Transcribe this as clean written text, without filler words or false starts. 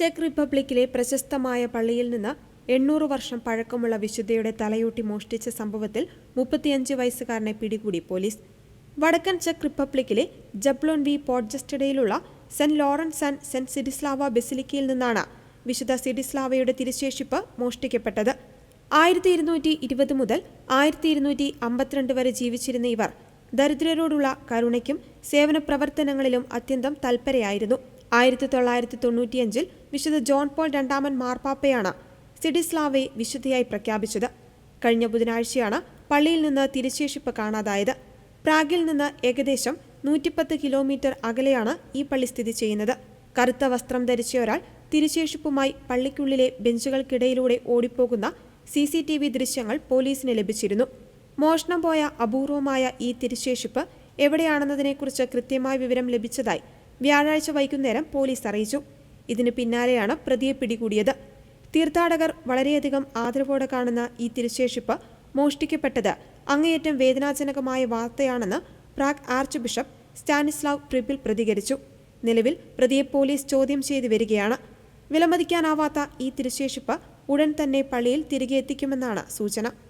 Check റിപ്പബ്ലിക്കിലെ പ്രശസ്തമായ പള്ളിയിൽ നിന്ന് 800 വർഷം പഴക്കമുള്ള വിശുദ്ധയുടെ തലയോട്ടി മോഷ്ടിച്ച സംഭവത്തിൽ 35 വയസ്സുകാരനെ പിടികൂടി പോലീസ്. വടക്കൻ ചെക്ക് റിപ്പബ്ലിക്കിലെ ജബ്ലോൻ വി പോഡ്ജസ്റ്റഡയിലുള്ള Saint Lawrence and Saint Zdislava ബസിലിക്കയിൽ നിന്നാണ് വിശുദ്ധ സിഡിസ്ലാവയുടെ തിരുശേഷിപ്പ് മോഷ്ടിക്കപ്പെട്ടത്. 1220 മുതൽ 1252 വരെ ജീവിച്ചിരുന്ന ഇവർ ദരിദ്രരോടുള്ള കരുണയ്ക്കും സേവന പ്രവർത്തനങ്ങളിലും അത്യന്തം തൽപരയായിരുന്നു. 1995 വിശുദ്ധ ജോൺ പോൾ രണ്ടാമൻ മാർപ്പാപ്പയാണ് സിഡിസ്ലാവയെ വിശുദ്ധയായി പ്രഖ്യാപിച്ചത്. കഴിഞ്ഞ ബുധനാഴ്ചയാണ് പള്ളിയിൽ നിന്ന് തിരുശേഷിപ്പ് കാണാതായത്. പ്രാഗിൽ നിന്ന് ഏകദേശം 110 കിലോമീറ്റർ അകലെയാണ് ഈ പള്ളി സ്ഥിതി ചെയ്യുന്നത്. കറുത്ത വസ്ത്രം ധരിച്ച ഒരാൾ തിരുശേഷിപ്പുമായി പള്ളിക്കുള്ളിലെ ബെഞ്ചുകൾക്കിടയിലൂടെ ഓടിപ്പോകുന്ന CCTV ദൃശ്യങ്ങൾ പോലീസിന് ലഭിച്ചിരുന്നു. മോഷണം പോയ അപൂർവമായ ഈ തിരുശേഷിപ്പ് എവിടെയാണെന്നതിനെക്കുറിച്ച് കൃത്യമായ വിവരം ലഭിച്ചതായി വ്യാഴാഴ്ച വൈകുന്നേരം പോലീസ് അറിയിച്ചു. ഇതിന് പിന്നാലെയാണ് പ്രതിയെ പിടികൂടിയത്. തീർത്ഥാടകർ വളരെയധികം ആദരവോടെ കാണുന്ന ഈ തിരുശേഷിപ്പ് മോഷ്ടിക്കപ്പെട്ടത് അങ്ങേയറ്റം വേദനാജനകമായ വാർത്തയാണെന്ന് പ്രാഗ് ആർച്ച് ബിഷപ്പ് സ്റ്റാനിസ്ലാവ് ട്രിപ്പിൽ പ്രതികരിച്ചു. നിലവിൽ പ്രതിയെ പോലീസ് ചോദ്യം ചെയ്തു വരികയാണ്. വിലമതിക്കാനാവാത്ത ഈ തിരുശേഷിപ്പ് ഉടൻ തന്നെ പള്ളിയിൽ തിരികെ എത്തിക്കുമെന്നാണ് സൂചന.